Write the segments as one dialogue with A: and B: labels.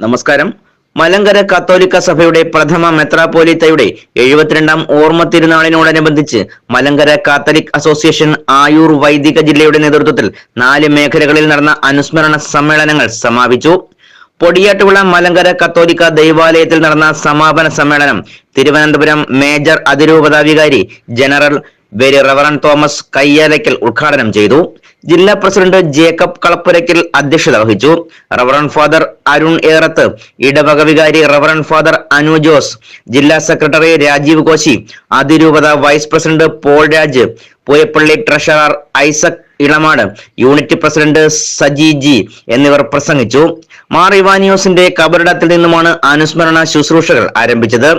A: നമസ്കാരം. മലങ്കര കത്തോലിക്ക സഭയുടെ പ്രഥമ മെത്രാപ്പോലീത്തയുടെ 72ാം ഓർമ്മ തിരുനാളിനോടനുബന്ധിച്ച് മലങ്കര കാത്തലിക് അസോസിയേഷൻ ആയൂർ വൈദിക ജില്ലയുടെ നേതൃത്വത്തിൽ 4 മേഖലകളിൽ നടന്ന അനുസ്മരണ സമ്മേളനങ്ങൾ സമാപിച്ചു. പൊടിയാട്ടുവിള മലങ്കര കത്തോലിക്ക ദൈവാലയത്തിൽ നടന്ന സമാപന സമ്മേളനം തിരുവനന്തപുരം മേജർ അതിരൂപത വികാരി general very reverend Thomas Kayyalakkal ഉദ്ഘാടനം ചെയ്തു. ജില്ലാ പ്രസിഡന്റ് ജേക്കബ് കളപ്പുരയ്ക്കൽ അധ്യക്ഷത വഹിച്ചു. റവറൻ ഫാദർ അരുൺ ഏറത്ത്, ഇടവക വികാരി റവറൻ ഫാദർ അനു ജോസ്, ജില്ലാ സെക്രട്ടറി രാജീവ് കോശി, അതിരൂപത vice president Paul Raj, Pooyappally treasurer Isaac Elamad, unit president Saji G എന്നിവർ പ്രസംഗിച്ചു. മാർ ഇവാനിയോസിന്റെ കബറിടത്തിൽ നിന്നുമാണ് അനുസ്മരണ ശുശ്രൂഷകൾ ആരംഭിച്ചത്.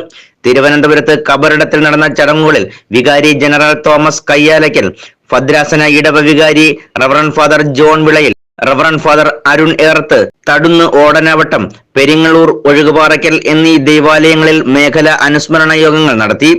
A: തിരുവനന്തപുരത്ത് കബറിടത്തിൽ നടന്ന ചടങ്ങുകളിൽ വികാരി ജനറൽ തോമസ് കയ്യാലയ്ക്കൽ, ഭദ്രാസന ഇടവ വികാരി reverend father John Vilayil, reverend father Arun ഏർത്ത്, തടുന്ന് ഓടനാവട്ടം, പെരിങ്ങള്ളൂർ ഒഴുകുപാറയ്ക്കൽ എന്നീ ദൈവാലയങ്ങളിൽ മേഖല അനുസ്മരണ യോഗങ്ങൾ നടത്തി.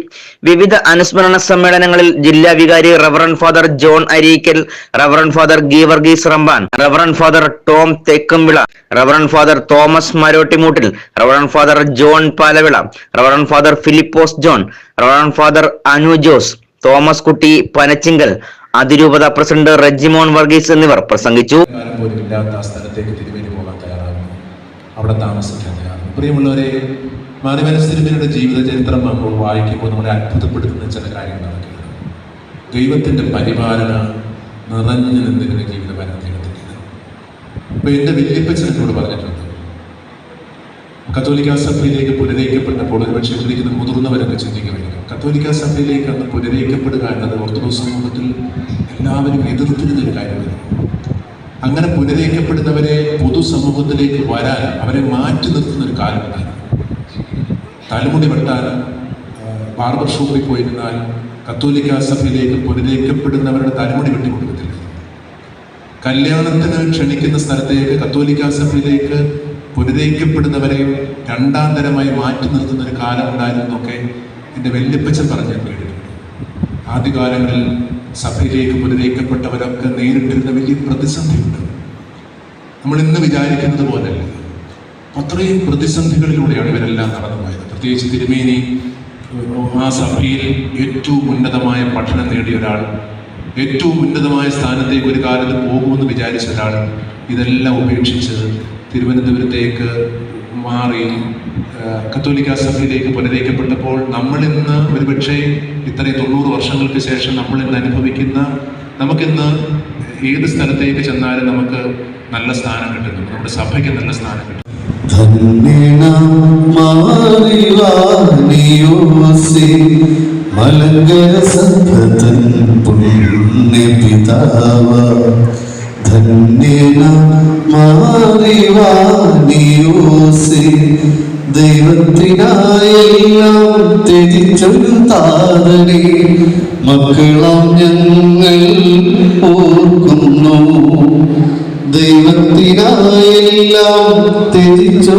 A: വിവിധ അനുസ്മരണ സമ്മേളനങ്ങളിൽ ജില്ലാ വികാരി reverend father John Areekkal, reverend father Geevarghese Ramban, reverend father Tom Thekkumvila, reverend father Thomas Marottimoottil, reverend father John Palavila, reverend father Philipose John, reverend father Anu Jose, Thomas Kutty Panachinkal, അതിരൂപത പ്രസിഡന്റ് റെജിമോൻ വർഗീസ് എന്നിവർ പ്രസംഗിച്ചു.
B: അവിടെ താമസിക്കാൻ തയ്യാറാണ്. പ്രിയമുള്ളവരെ, മാനവനസ്ഥിരയുടെ ജീവിത ചരിത്രം നമ്മൾ വായിക്കുമ്പോൾ നമ്മളെ അത്ഭുതപ്പെടുത്തുന്ന ചില കാര്യങ്ങൾ നടക്കുന്നത്. ദൈവത്തിന്റെ പരിപാലന നിറഞ്ഞു നിന്നിരുന്ന ജീവിതമാണ് അദ്ദേഹത്തിൻ്റെ. അപ്പൊ എന്റെ വല്യപ്പച്ചനോട് പറഞ്ഞിട്ടുണ്ട്, കത്തോലിക്ക സഭയിലേക്ക് പുനരയിക്കപ്പെട്ടപ്പോൾ ഒരുപക്ഷെ വിളിക്കുന്ന മുതിർന്നവരൊക്കെ ചിന്തിക്കുമായിരിക്കും, കത്തോലിക്ക സഭയിലേക്ക് അന്ന് പുനരയിക്കപ്പെടുക എന്നത് ഓർത്തഡോക്സ് സമൂഹത്തിൽ എല്ലാവരും എതിർത്തിരുന്നൊരു കാര്യമായിരുന്നു. അങ്ങനെ പുനരയിക്കപ്പെടുന്നവരെ പൊതുസമൂഹത്തിലേക്ക് വരാൻ അവരെ മാറ്റി നിർത്തുന്ന ഒരു കാലമുണ്ടായിരുന്നു. തലമുടി വെട്ടാൻ ബാർബർ ഷോപ്പിൽ പോയിരുന്നാൽ കത്തോലിക്ക സഭയിലേക്ക് പുനരയിക്കപ്പെടുന്നവരുടെ തലമുടി വെട്ടിക്കൊടുക്കത്തില്ല. കല്യാണത്തിന് ക്ഷണിക്കുന്ന സ്ഥലത്തേക്ക് കത്തോലിക്ക സഭയിലേക്ക് പുനരയിക്കപ്പെടുന്നവരെ 2ാം തരമായി മാറ്റി നിർത്തുന്ന ഒരു കാലം ഉണ്ടായിരുന്നൊക്കെ എൻ്റെ വല്യപ്പച്ചൻ പറഞ്ഞു കേട്ടിട്ടുണ്ട്. ആദ്യകാലങ്ങളിൽ സഭയിലേക്ക് പുനരയിക്കപ്പെട്ടവരൊക്കെ നേരിട്ടിരുന്ന വലിയ പ്രതിസന്ധിയുണ്ട്. നമ്മൾ ഇന്ന് വിചാരിക്കുന്നത് പോലെയല്ല. അത്രയും പ്രതിസന്ധികളിലൂടെയാണ് ഇവരെല്ലാം കടന്നു പോയത്. പ്രത്യേകിച്ച് തിരുമേനി ആ സഭയിൽ ഏറ്റവും ഉന്നതമായ പഠനം നേടിയ ഒരാൾ, ഏറ്റവും ഉന്നതമായ സ്ഥാനത്തേക്ക് ഒരു കാലത്ത് പോകുമെന്ന് വിചാരിച്ച ഒരാൾ ഇതെല്ലാം ഉപേക്ഷിച്ച് തിരുവനന്തപുരത്തേക്ക് മാറി കത്തോലിക്ക സഭയിലേക്ക് പുനരയിക്കപ്പെട്ടപ്പോൾ നമ്മളിന്ന് ഒരുപക്ഷെ ഇത്രയും 90 വർഷങ്ങൾക്ക് ശേഷം നമ്മളിന്ന് അനുഭവിക്കുന്ന, നമുക്കിന്ന് ഏത് സ്ഥലത്തേക്ക് ചെന്നാലും നമുക്ക് നല്ല സ്ഥാനം കിട്ടുന്നു, നമ്മുടെ സഭയ്ക്ക് നല്ല സ്ഥാനം കിട്ടും.
C: മലങ്കര സഭതൻ പുണ്യപിതാവ ധന്യന മാറിവാനിയോസേ, ദൈവത്തിനായെല്ലാം ത്യജിച്ചൊരു താതനെ മക്കളാം ഞങ്ങൾ ഓർക്കുന്നു. ദൈവത്തിനായെല്ലാം ത്യജിച്ചൊരു